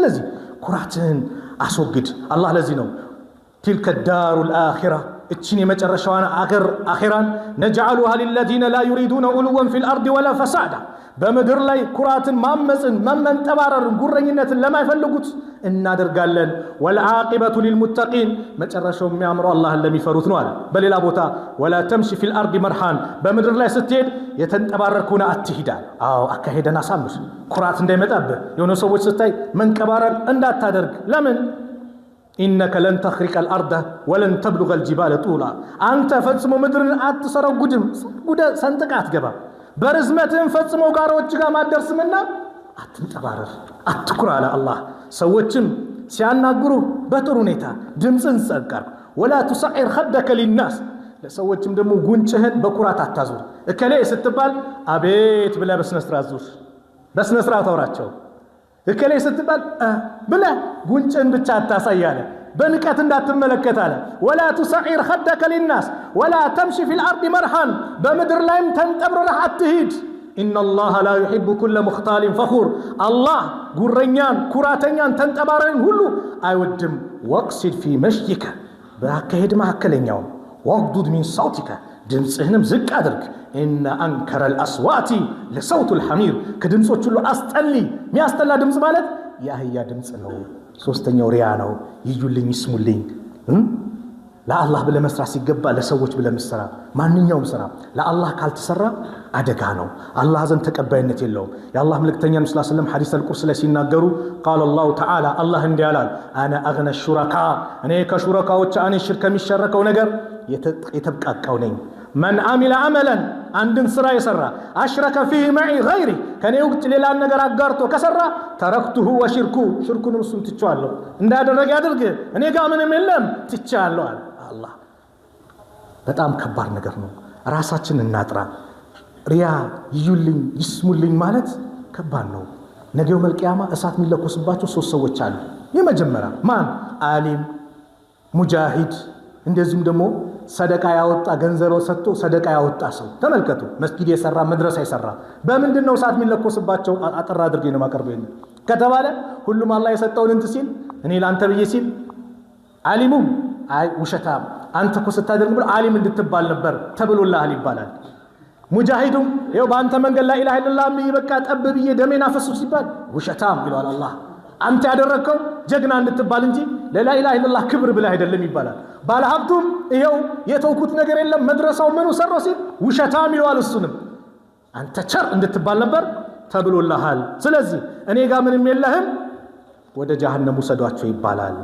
ስለዚህ ኩራትን አስወግድ። አላህ ለዚህ ነው تلك الدار الآخرة اتشين يمجرشوان آخران نجعلها للذين لا يريدون علوا في الأرض ولا فسادا بمدر لاي كرات مامسن ممن تبارر قرينة لما يفلقوت النادر قال لن والعاقبة للمتقين مجرشوان ميامر الله اللي يفروثنوال بل الابوتا ولا تمشي في الأرض مرحان بمدر لاي ستين يتنتبارر التهدا أكاهدا ناسامش كرات دايمت أب يونو سووش ستاي من كبارر اندات تادرق لمن إنك لن تخرق الأرض ولن تبلغ الجبال طولا أنت فتصمو مدرن أتصروا قدم سنتك أتقبا برزمتهم فتصمو قاروتك ما درس منا أتنتبارر أتكر على الله سوتشم سيانا قرو بطرونيتا جمسن سأقار ولا تصعر خدك للناس لسوتشم دمو قنشهن بكرات أتازور إكالي ستبال أبيت بلا بس نسرازور بس نسرات وراتشو እከሌ ስትባል ብለ ጉንጭን ብቻ አታሳያለ በንቀት እንዳትመለከታለ ولا تصعر خدك للناس ولا تمشي في الارض مرحا በምድር ላይም ተንጠብረህ አትሂድ ان الله لا يحب كل مختال فخور الله ጉረኛን ኩራተኛን ተንጠባረን ሁሉ አይወድም واقصد في مشيك በአካሄድ ማከለኛው واغضض من صوتك ድምጽህንም ዝቅ አድርግ إن أنكر الأصوات لصوت الحمير كدمصوች ሁሉ አስጠሊ ሚያስጠላ ድምጽ ማለት ያህያ ድምጽ ነው ሶስተኛው ሪያ ነው ይዩልኝ ይስሙልኝ ለአላህ ብለ መስራት ሲገባ ለሰዎች ብለ መስራ ማንኛውም ስራ ለአላህ ካልተሰራ አደጋ ነው አላህ ዘንድ ተቀባይነት የለውም የአላህ መልእክተኛ ነብዩ ሰለላሁ ዐለይሂ ወሰለም ሐዲስ አልቁርስ ላይ ሲናገሩ قال الله تعالى الله እንዲያላል انا اغنى الشركاء እኔ ከሹረካዎች እኔ ሽርክ ከሚሸረከው ነገር የተብቃቃው ነኝ من عمل عملا عندن سرا يسرا اشرك فيه معي غيري كان يوقت ሌላ ነገር አጋርቶ ከሰራ ተረክቱሁ ወሽርኩ ሽርኩን እሱን ትቻለሁ እንዳደረገ ያድርግ እኔ ጋር ምንም የለም ትቻለሁ አለ አላህ በጣም ከባድ ነገር ነው ራሳችንን እናጥራ ሪያ ይዩልኝ ይስሙልኝ ማለት ከባድ ነው ነገው መልቂያማ እሳት የሚለኮስባቸው ሶስት ሰዎች አሉ የመጀመሪያ ማን አሊም ሙጃሂድ እንደዚህም ደግሞ ሰደቃ ያወጣ ገንዘብ ሰጥቶ ሰደቃ ያወጣ ሰው ተመልከቱ መስጊድ የሰራ መድረሳ የሰራ በምንድነው እሳት የሚለኮስባቸው አጥራ አድርጌ ነው ማቀርበው ከተባለ ሁሉም አላህ የሰጠውን እንት ሲል እኔ ላንተ ብዬ ሲል አሊሙ አይ ውሸታም አንተ እኮ ስታደርግ ብሎ አሊም እንድትባል ነበር ተብሎልሃል ይባላል ሙጃሂዱም ይኸው በአንተ መንገድ ላ ኢላሃ ኢላላህ ይበቃ ጠብ ብዬ ደሜን አፈስኩ ሲባል ውሸታም ይላል አላህ አንተ ያደረከው ጀግና እንድትባል እንጂ ለላ ኢላሃ ኢላላህ ክብር ብለህ አይደለም ይባላል ባለሀብቱም ይኸው የተውኩት ነገር የለም መድረሳው ምኑ ሰሮ ሲል ውሸታም ይላል እሱንም አንተ ቸር እንድትባል ነበር ተብሎልሃል ስለዚህ እኔ ጋር ምንም የለህም ወደ ጀሃነም ወሰዷቸው ይባላል